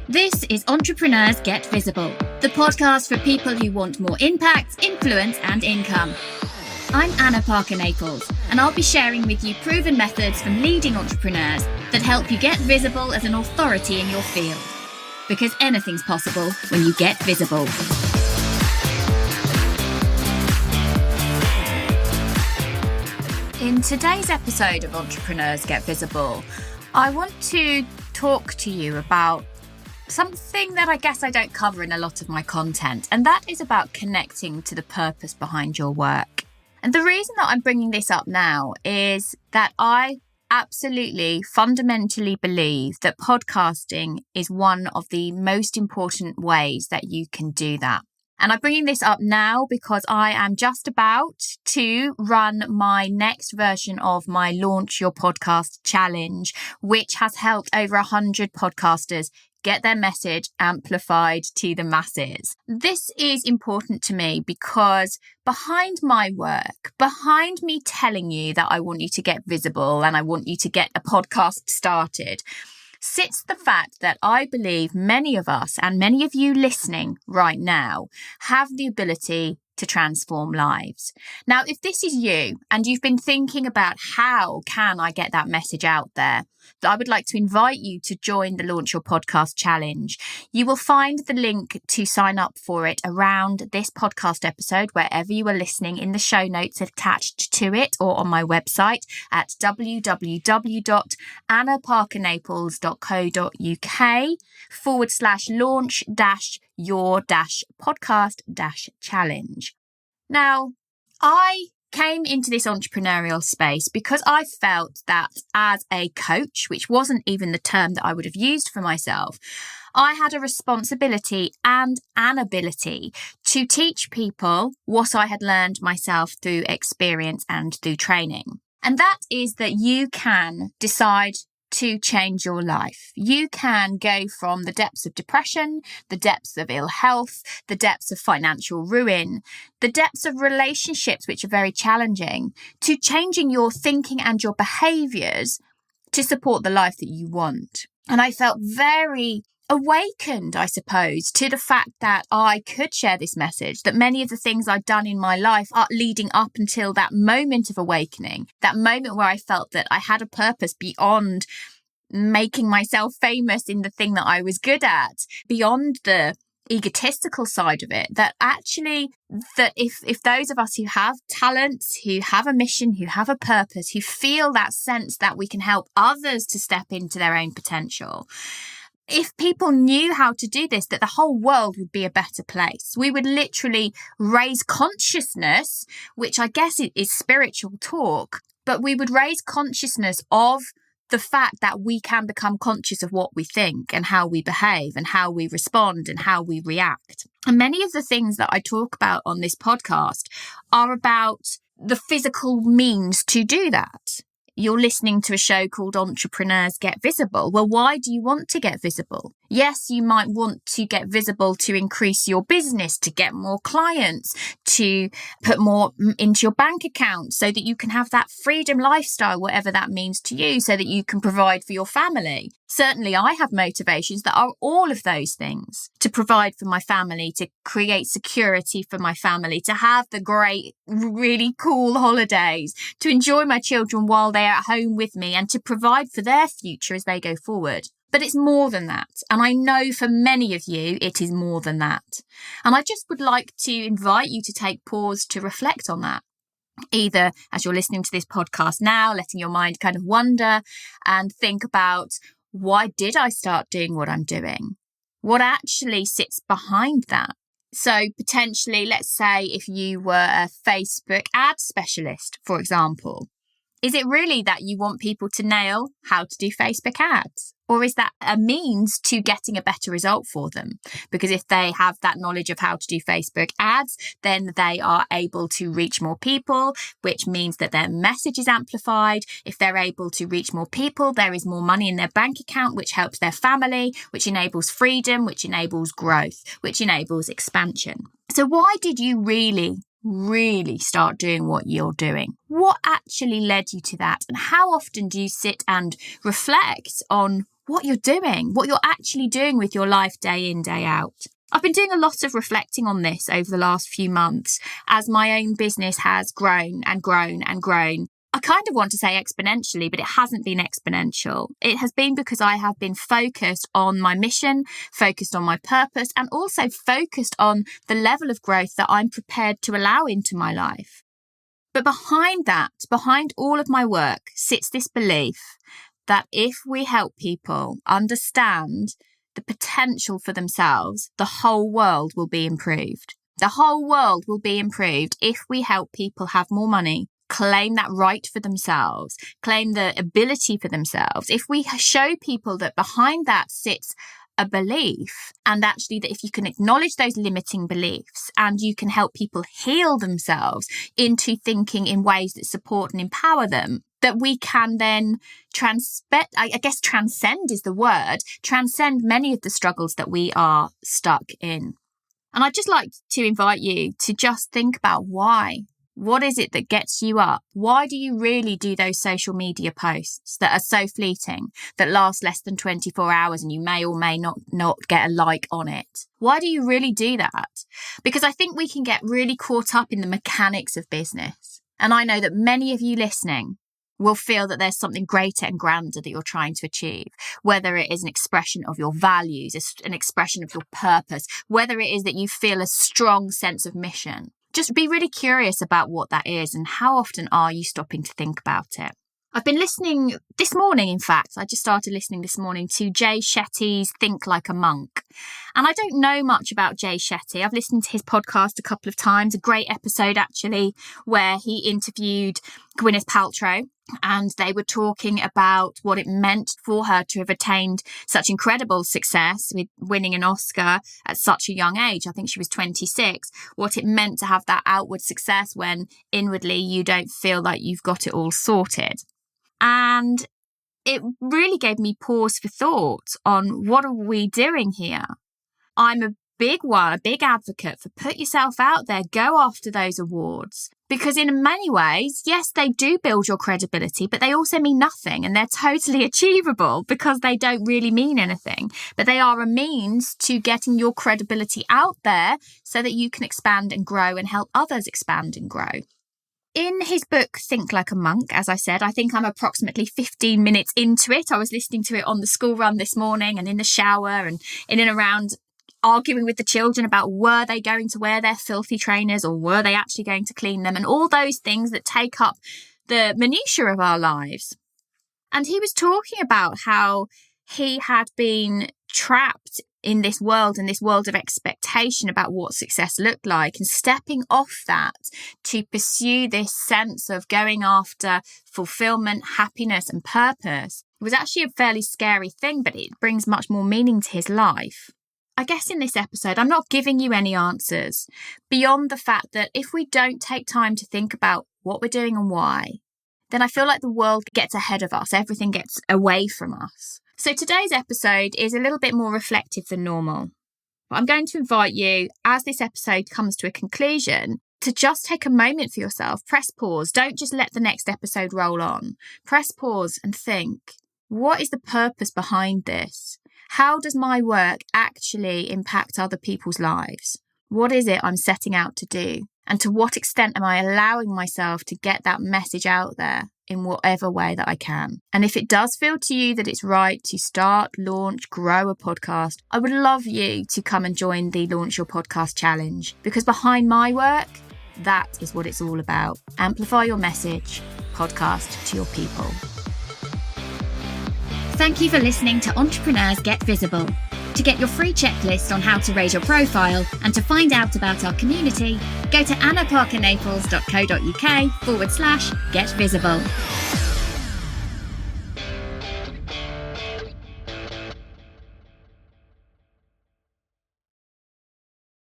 This is Entrepreneurs Get Visible, the podcast for people who want more impact, influence, and income. I'm Anna Parker-Naples, and I'll be sharing with you proven methods from leading entrepreneurs that help you get visible as an authority in your field. Because anything's possible when you get visible. In today's episode of Entrepreneurs Get Visible, I want to talk to you about something that I guess I don't cover in a lot of my content, and that is about connecting to the purpose behind your work. And the reason that I'm bringing this up now is that I absolutely fundamentally believe that podcasting is one of the most important ways that you can do that. And I'm bringing this up now because I am just about to run my next version of my Launch Your Podcast Challenge, which has helped over 100 podcasters get their message amplified to the masses. This is important to me because behind my work, behind me telling you that I want you to get visible and I want you to get a podcast started, sits the fact that I believe many of us and many of you listening right now have the ability to transform lives. Now, if this is you and you've been thinking about how can I get that message out there, I would like to invite you to join the Launch Your Podcast Challenge. You will find the link to sign up for it around this podcast episode, wherever you are listening, in the show notes attached to it or on my website at www.annaparkernaples.co.uk/launch-your-podcast-challenge. Now, I came into this entrepreneurial space because I felt that as a coach, which wasn't even the term that I would have used for myself, I had a responsibility and an ability to teach people what I had learned myself through experience and through training. And that is that you can decide to change your life. You can go from the depths of depression, the depths of ill health, the depths of financial ruin, the depths of relationships, which are very challenging, to changing your thinking and your behaviours to support the life that you want. And I felt very awakened, I suppose, to the fact that I could share this message, that many of the things I'd done in my life are leading up until that moment of awakening, that moment where I felt that I had a purpose beyond making myself famous in the thing that I was good at, beyond the egotistical side of it, that actually, that if those of us who have talents, who have a mission, who have a purpose, who feel that sense that we can help others to step into their own potential, if people knew how to do this, that the whole world would be a better place. We would literally raise consciousness, which I guess is spiritual talk, but we would raise consciousness of the fact that we can become conscious of what we think and how we behave and how we respond and how we react. And many of the things that I talk about on this podcast are about the physical means to do that. You're listening to a show called Entrepreneurs Get Visible. Well, why do you want to get visible? Yes, you might want to get visible to increase your business, to get more clients, to put more into your bank account so that you can have that freedom lifestyle, whatever that means to you, so that you can provide for your family. Certainly, I have motivations that are all of those things: to provide for my family, to create security for my family, to have the great, really cool holidays, to enjoy my children while they're at home with me, and to provide for their future as they go forward. But it's more than that. And I know for many of you, it is more than that. And I just would like to invite you to take pause to reflect on that. Either as you're listening to this podcast now, letting your mind kind of wander and think about, why did I start doing what I'm doing? What actually sits behind that? So potentially, let's say if you were a Facebook ad specialist, for example, is it really that you want people to nail how to do Facebook ads? Or is that a means to getting a better result for them? Because if they have that knowledge of how to do Facebook ads, then they are able to reach more people, which means that their message is amplified. If they're able to reach more people, there is more money in their bank account, which helps their family, which enables freedom, which enables growth, which enables expansion. So why did you really start doing what you're doing? What actually led you to that? And how often do you sit and reflect on what you're doing, what you're actually doing with your life day in, day out. I've been doing a lot of reflecting on this over the last few months as my own business has grown and grown and grown. I kind of want to say exponentially, but it hasn't been exponential. It has been because I have been focused on my mission, focused on my purpose, and also focused on the level of growth that I'm prepared to allow into my life. But behind that, behind all of my work, sits this belief that if we help people understand the potential for themselves, the whole world will be improved. The whole world will be improved if we help people have more money, claim that right for themselves, claim the ability for themselves. If we show people that behind that sits a belief, and actually that if you can acknowledge those limiting beliefs and you can help people heal themselves into thinking in ways that support and empower them, that we can then transcend is the word, transcend many of the struggles that we are stuck in. And I'd just like to invite you to just think about why. What is it that gets you up? Why do you really do those social media posts that are so fleeting, that last less than 24 hours and you may or may not get a like on it? Why do you really do that? Because I think we can get really caught up in the mechanics of business. And I know that many of you listening will feel that there's something greater and grander that you're trying to achieve, whether it is an expression of your values, an expression of your purpose, whether it is that you feel a strong sense of mission. Just be really curious about what that is and how often are you stopping to think about it. I've been listening this morning, in fact, I just started listening this morning to Jay Shetty's Think Like a Monk. And I don't know much about Jay Shetty. I've listened to his podcast a couple of times, a great episode actually, where he interviewed Gwyneth Paltrow. And they were talking about what it meant for her to have attained such incredible success with winning an Oscar at such a young age. I think she was 26. What it meant to have that outward success when inwardly you don't feel like you've got it all sorted. And it really gave me pause for thought on what are we doing here? I'm a big advocate for put yourself out there, go after those awards. Because in many ways, yes, they do build your credibility, but they also mean nothing and they're totally achievable because they don't really mean anything. But they are a means to getting your credibility out there so that you can expand and grow and help others expand and grow. In his book, Think Like a Monk, as I said, I think I'm approximately 15 minutes into it. I was listening to it on the school run this morning and in the shower and in and around arguing with the children about were they going to wear their filthy trainers or were they actually going to clean them, and all those things that take up the minutiae of our lives. And he was talking about how he had been trapped in this world of expectation about what success looked like, and stepping off that to pursue this sense of going after fulfillment, happiness and purpose was actually a fairly scary thing, but it brings much more meaning to his life. I guess in this episode, I'm not giving you any answers beyond the fact that if we don't take time to think about what we're doing and why, then I feel like the world gets ahead of us. Everything gets away from us. So today's episode is a little bit more reflective than normal. But I'm going to invite you, as this episode comes to a conclusion, to just take a moment for yourself. Press pause. Don't just let the next episode roll on. Press pause and think, what is the purpose behind this? How does my work actually impact other people's lives? What is it I'm setting out to do? And to what extent am I allowing myself to get that message out there in whatever way that I can? And if it does feel to you that it's right to start, launch, grow a podcast, I would love you to come and join the Launch Your Podcast Challenge, because behind my work, that is what it's all about. Amplify your message, podcast to your people. Thank you for listening to Entrepreneurs Get Visible. To get your free checklist on how to raise your profile and to find out about our community, go to annaparkernaples.co.uk/get visible.